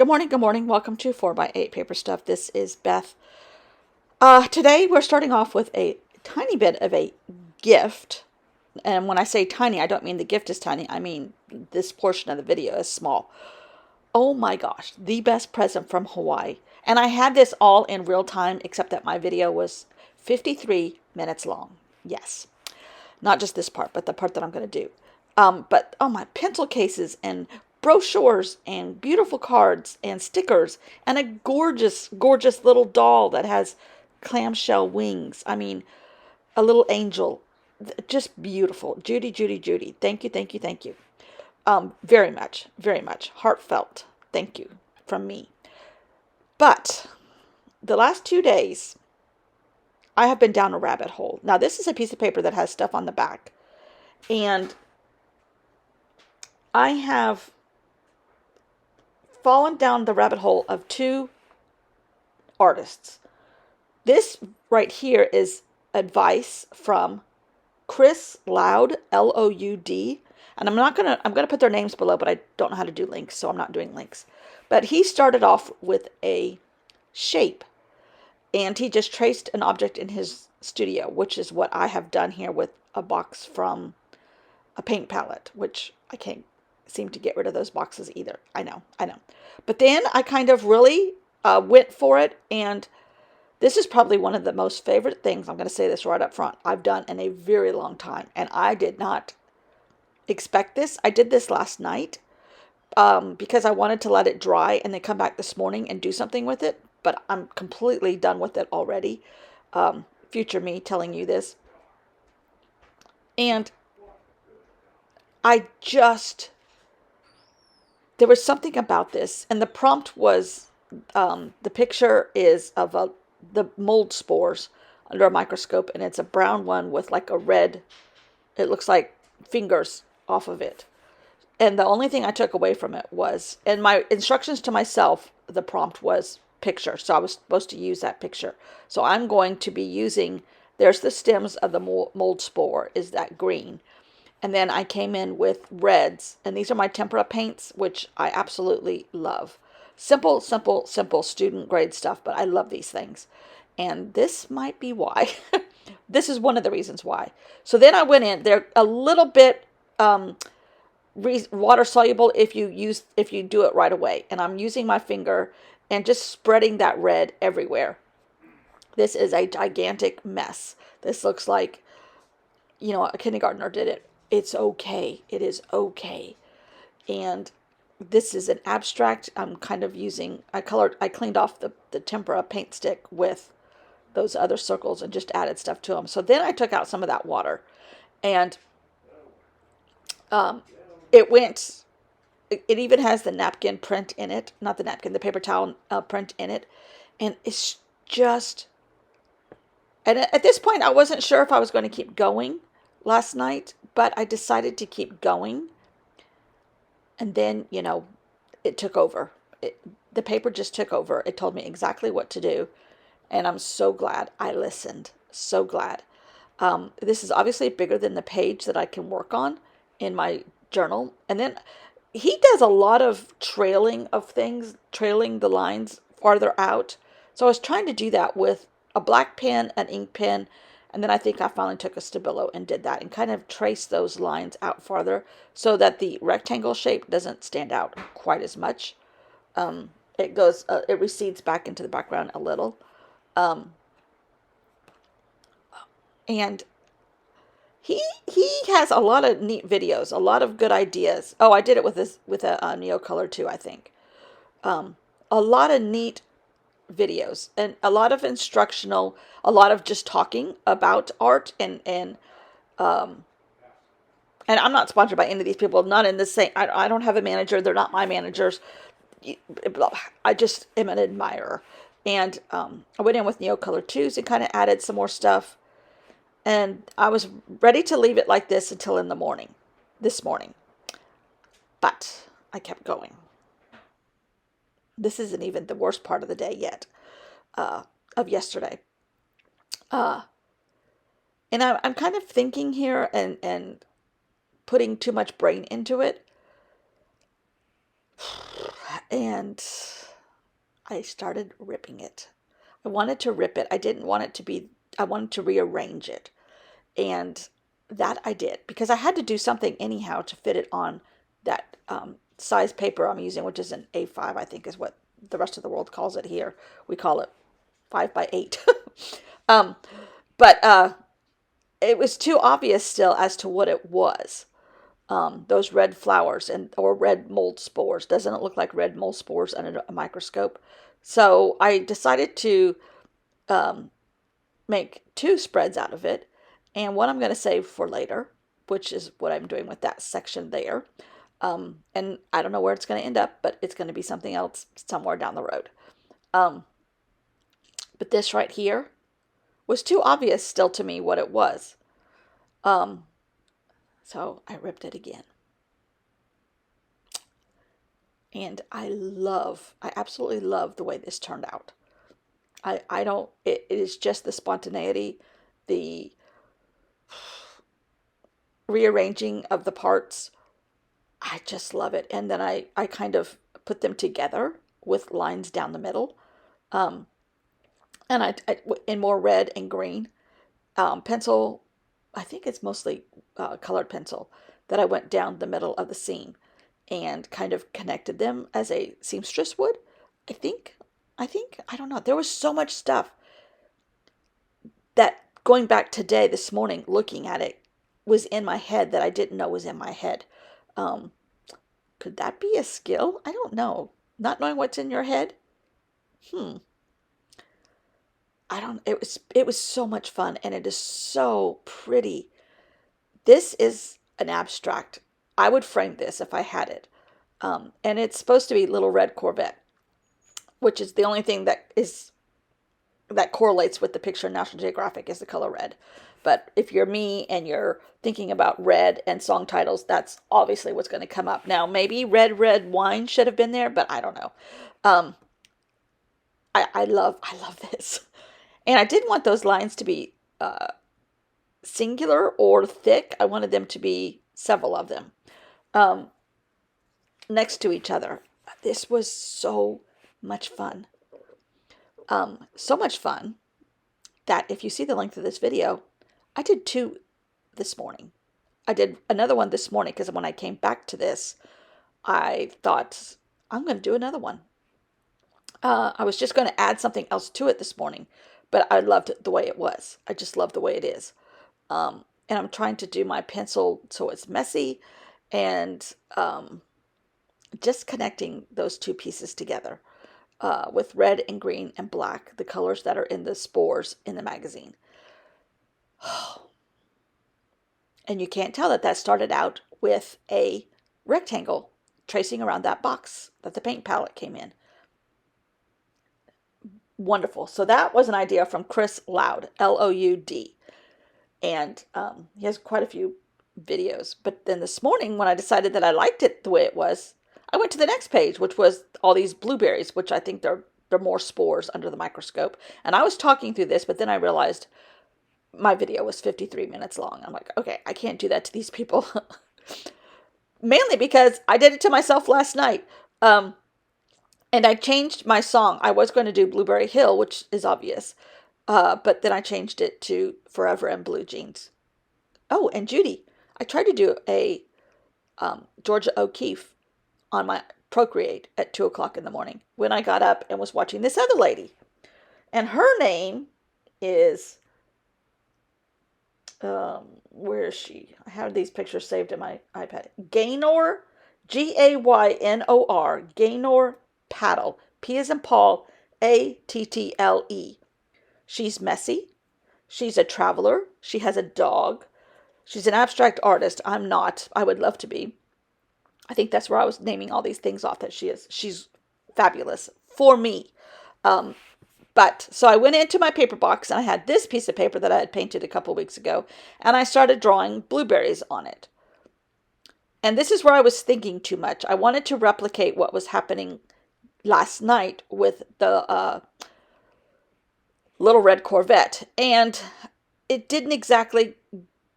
Good morning, good morning. Welcome to 4x8 Paper Stuff. This is Beth. Today we're starting off with a tiny bit of a gift. And when I say tiny, I don't mean the gift is tiny. I mean this portion of the video is small. Oh my gosh, the best present from Hawaii. And I had this all in real time, except that my video was 53 minutes long. Yes, not just this part, but the part that I'm going to do. But oh, my pencil cases and brochures and beautiful cards and stickers and a gorgeous, gorgeous little doll that has clamshell wings. I mean, a little angel. Just beautiful. Judy, Judy, Judy. Thank you, thank you, thank you. Very much, very much. Heartfelt. Thank you from me. But the last 2 days, I have been down a rabbit hole. Now, this is a piece of paper that has stuff on the back. And I have fallen down the rabbit hole of two artists. This right here is advice from Chris Loud, Loud, and I'm gonna put their names below, but I don't know how to do links, so I'm not doing links. But he started off with a shape, and he just traced an object in his studio, which is what I have done here with a box from a paint palette, which I can't seem to get rid of those boxes either. I know. But then I kind of really went for it, and this is probably one of the most favorite things, I'm going to say this right up front, I've done in a very long time, and I did not expect this. I did this last night because I wanted to let it dry and then come back this morning and do something with it, but I'm completely done with it already. Future me telling you this. And there was something about this, and the prompt was, the picture is of the mold spores under a microscope, and it's a brown one with like a red, it looks like fingers off of it. And the only thing I took away from it was, and my instructions to myself, the prompt was picture. So I was supposed to use that picture. So I'm going to be using, there's the stems of the mold spore, is that green. And then I came in with reds, and these are my tempera paints, which I absolutely love. Simple, simple, simple student grade stuff, but I love these things. And this might be why. This is one of the reasons why. So then I went in, they're a little bit water soluble if you do it right away. And I'm using my finger and just spreading that red everywhere. This is a gigantic mess. This looks like, a kindergartner did it. It's okay. It is okay. And this is an abstract. I'm kind of using, I cleaned off the tempera paint stick with those other circles and just added stuff to them. So then I took out some of that water, and it even has the napkin print in it, not the napkin, the paper towel print in it. And it's just, and at this point, I wasn't sure if I was going to keep going last night, but I decided to keep going. And then, it took over. The paper just took over. It told me exactly what to do. And I'm so glad I listened. So glad. This is obviously bigger than the page that I can work on in my journal. And then he does a lot of trailing of things, trailing the lines farther out. So I was trying to do that with a black pen, an ink pen, and then I think I finally took a Stabilo and did that and kind of traced those lines out farther so that the rectangle shape doesn't stand out quite as much. It recedes back into the background a little. And he has a lot of neat videos, a lot of good ideas. Oh, I did it with a Neo Color too, I think. A lot of neat videos and a lot of instructional, a lot of just talking about art and I'm not sponsored by any of these people. Not in the same. I don't have a manager. They're not my managers. I just am an admirer. And I went in with Neo Color 2s and kind of added some more stuff. And I was ready to leave it like this until in the morning, this morning. But I kept going. This isn't even the worst part of the day yet, of yesterday. And I'm kind of thinking here and putting too much brain into it. And I started ripping it. I wanted to rip it. I didn't want it to be, I wanted to rearrange it. And that I did because I had to do something anyhow to fit it on that size paper I'm using, which is an A5, I think is what the rest of the world calls it here. We call it 5 by 8. um, but it was too obvious still as to what it was. Those red flowers or red mold spores. Doesn't it look like red mold spores under a microscope? So I decided to um, make two spreads out of it, and one I'm going to save for later, which is what I'm doing with that section there. And I don't know where it's going to end up, but it's going to be something else somewhere down the road. Um, but this right here was too obvious still to me what it was. Um, so I ripped it again. And I absolutely love the way this turned out. I don't, it is just the spontaneity, the rearranging of the parts. I just love it. And then I kind of put them together with lines down the middle. Um, and in more red and green pencil, I think it's mostly colored pencil that I went down the middle of the seam and kind of connected them as a seamstress would. I think, I don't know. There was so much stuff that going back today, this morning, looking at it, was in my head that I didn't know was in my head. Um, could that be a skill? I don't know. Not knowing what's in your head? Hmm. I don't, it was so much fun and it is so pretty. This is an abstract. I would frame this if I had it. And it's supposed to be Little Red Corvette, which is the only thing that correlates with the picture in National Geographic is the color red. But if you're me and you're thinking about red and song titles, that's obviously what's going to come up. Now, maybe Red Red Wine should have been there, but I don't know. Um, I love this. And I didn't want those lines to be singular or thick. I wanted them to be several of them um, next to each other. This was so much fun. So much fun that if you see the length of this video, I did two this morning. I did another one this morning because when I came back to this, I thought, I'm going to do another one. I was just going to add something else to it this morning, but I loved it the way it was. I just love the way it is. And I'm trying to do my pencil so it's messy and just connecting those two pieces together with red and green and black, the colors that are in the spores in the magazine. And you can't tell that started out with a rectangle tracing around that box that the paint palette came in. Wonderful. So that was an idea from Chris Loud, Loud. And he has quite a few videos. But then this morning, when I decided that I liked it the way it was, I went to the next page, which was all these blueberries, which I think they're more spores under the microscope. And I was talking through this, but then I realized my video was 53 minutes long. I'm like, okay, I can't do that to these people. Mainly because I did it to myself last night. And I changed my song. I was going to do Blueberry Hill, which is obvious. But then I changed it to Forever in Blue Jeans. Oh, and Judy. I tried to do a Georgia O'Keeffe on my Procreate at 2 o'clock in the morning when I got up and was watching this other lady. And her name is, where is she? I have these pictures saved in my iPad. Gaynor, Gaynor, Gaynor Pattle. P as in Paul, Attle. She's messy. She's a traveler. She has a dog. She's an abstract artist. I'm not. I would love to be. I think that's where I was naming all these things off that she is. She's fabulous for me. But so I went into my paper box and I had this piece of paper that I had painted a couple weeks ago and I started drawing blueberries on it. And this is where I was thinking too much. I wanted to replicate what was happening last night with the Little Red Corvette. And it didn't exactly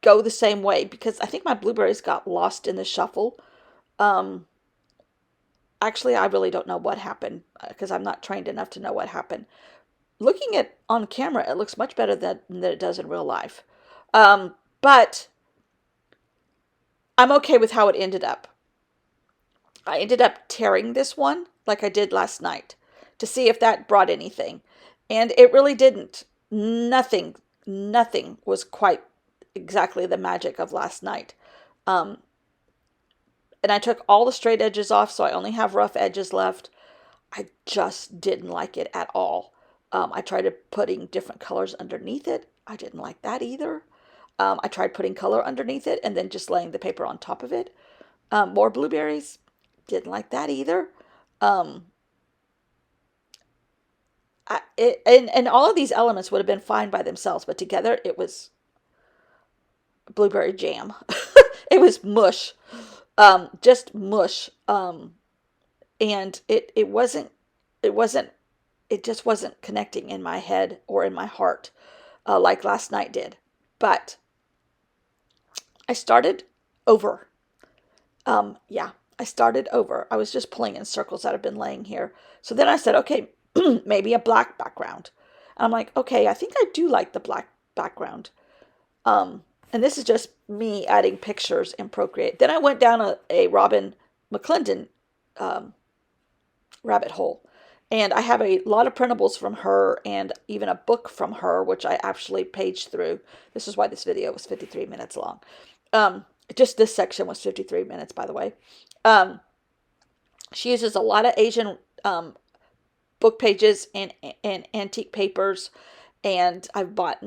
go the same way because I think my blueberries got lost in the shuffle. actually, I really don't know what happened because I'm not trained enough to know what happened. Looking at on camera, it looks much better than it does in real life. But I'm okay with how it ended up. I ended up tearing this one like I did last night to see if that brought anything. And it really didn't. Nothing, nothing was quite exactly the magic of last night. Um, and I took all the straight edges off, so I only have rough edges left. I just didn't like it at all. I tried putting different colors underneath it. I didn't like that either. I tried putting color underneath it and then just laying the paper on top of it. More blueberries. Didn't like that either. Um, and all of these elements would have been fine by themselves, but together it was blueberry jam. It was mush, just mush. And it wasn't, it just wasn't connecting in my head or in my heart like last night did. But I started over. Yeah, I started over. I was just pulling in circles that have been laying here. So then I said, okay, maybe a black background. And I'm like, okay, I think I do like the black background. And this is just me adding pictures in Procreate. Then I went down a Robin McClendon um, rabbit hole. And I have a lot of printables from her and even a book from her, which I actually paged through. This is why this video was 53 minutes long. Just this section was 53 minutes, by the way. She uses a lot of Asian book pages and antique papers. And I've bought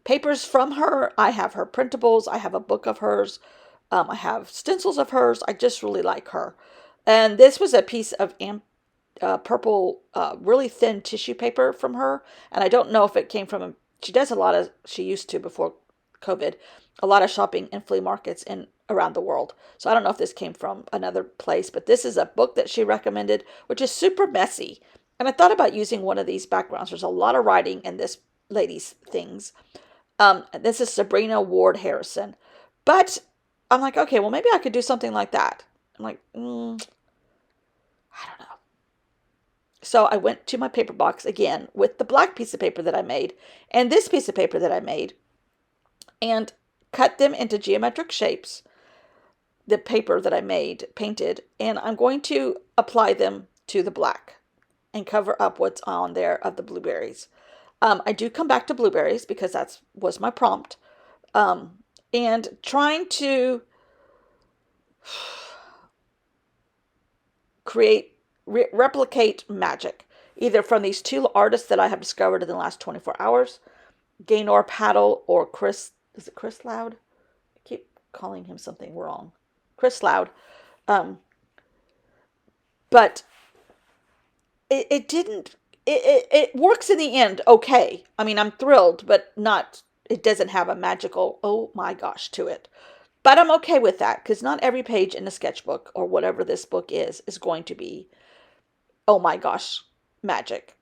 papers from her. I have her printables. I have a book of hers. I have stencils of hers. I just really like her. And this was a piece of purple, really thin tissue paper from her. And I don't know if it came from she does a lot of, she used to before COVID, a lot of shopping in flea markets in around the world. So I don't know if this came from another place, but this is a book that she recommended, which is super messy. And I thought about using one of these backgrounds. There's a lot of writing in this lady's things. This is Sabrina Ward Harrison. But I'm like, okay, well, maybe I could do something like that. I'm like, I don't know. So I went to my paper box again with the black piece of paper that I made and this piece of paper that I made and cut them into geometric shapes, the paper that I made, painted, and I'm going to apply them to the black and cover up what's on there of the blueberries. I do come back to blueberries because that was my prompt. And trying to replicate magic, either from these two artists that I have discovered in the last 24 hours, Gaynor Pattle or is it Chris Loud? I keep calling him something wrong. Chris Loud. But it didn't, it works in the end okay. I mean, I'm thrilled, but not, it doesn't have a magical, oh my gosh, to it. But I'm okay with that because not every page in a sketchbook or whatever this book is going to be, oh my gosh, magic.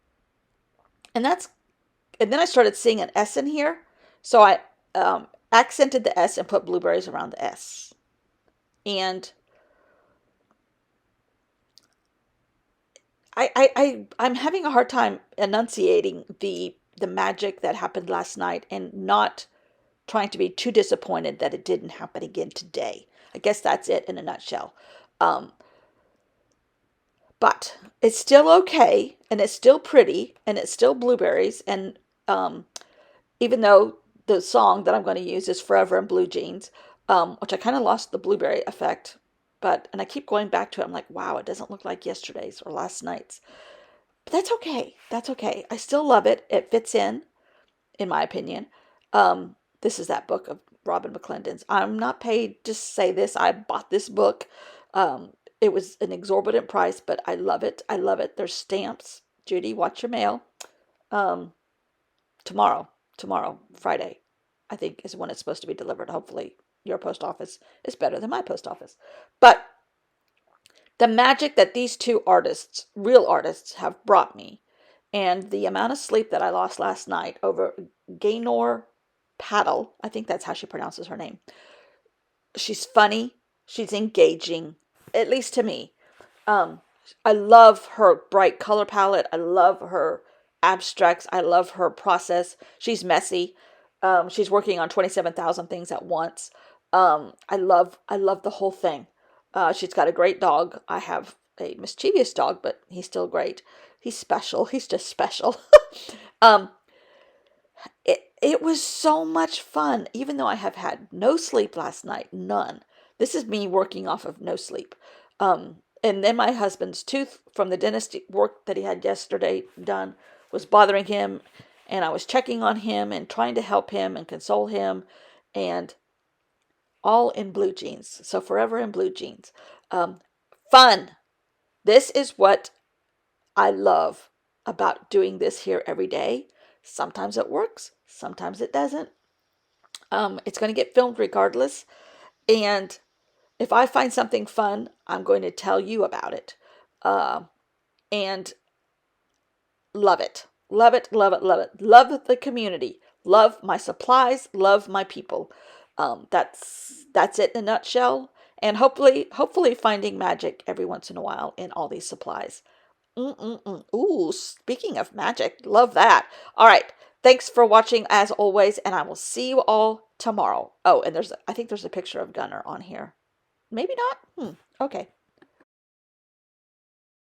And then I started seeing an S in here. So I accented the S and put blueberries around the S. And I'm having a hard time enunciating the magic that happened last night and not trying to be too disappointed that it didn't happen again today. I guess that's it in a nutshell. Um, but it's still okay, and it's still pretty, and it's still blueberries. And even though the song that I'm going to use is Forever in Blue Jeans, which I kind of lost the blueberry effect, and I keep going back to it. I'm like, wow, it doesn't look like yesterday's or last night's. But that's okay. That's okay. I still love it. It fits in my opinion. This is that book of Robin McClendon's. I'm not paid to say this. I bought this book. It was an exorbitant price, but I love it. I love it. There's stamps. Judy, watch your mail. Um, tomorrow, Friday, I think is when it's supposed to be delivered. Hopefully your post office is better than my post office. But the magic that these two artists, real artists, have brought me, and the amount of sleep that I lost last night over Gaynor Pattle, I think that's how she pronounces her name. She's funny. She's engaging, at least to me. Um, I love her bright color palette. I love her abstracts. I love her process. She's messy. She's working on 27,000 things at once. I love the whole thing. She's got a great dog. I have a mischievous dog, but he's still great. He's special. He's just special. um, it was so much fun, even though I have had no sleep last night, none. This is me working off of no sleep. And then my husband's tooth from the dentist work that he had yesterday done was bothering him, and I was checking on him and trying to help him and console him, and all in blue jeans. So forever in blue jeans. Um, Fun. This is what I love about doing this here every day. Sometimes it works, sometimes it doesn't. It's going to get filmed regardless. And if I find something fun, I'm going to tell you about it. Uh, and love it. Love it, love it, love it. Love the community. Love my supplies. Love my people. That's it in a nutshell. And hopefully finding magic every once in a while in all these supplies. Mm-mm-mm. Ooh, speaking of magic, love that. All right. Thanks for watching as always, and I will see you all tomorrow. Oh, and I think there's a picture of Gunner on here. Maybe not? Okay.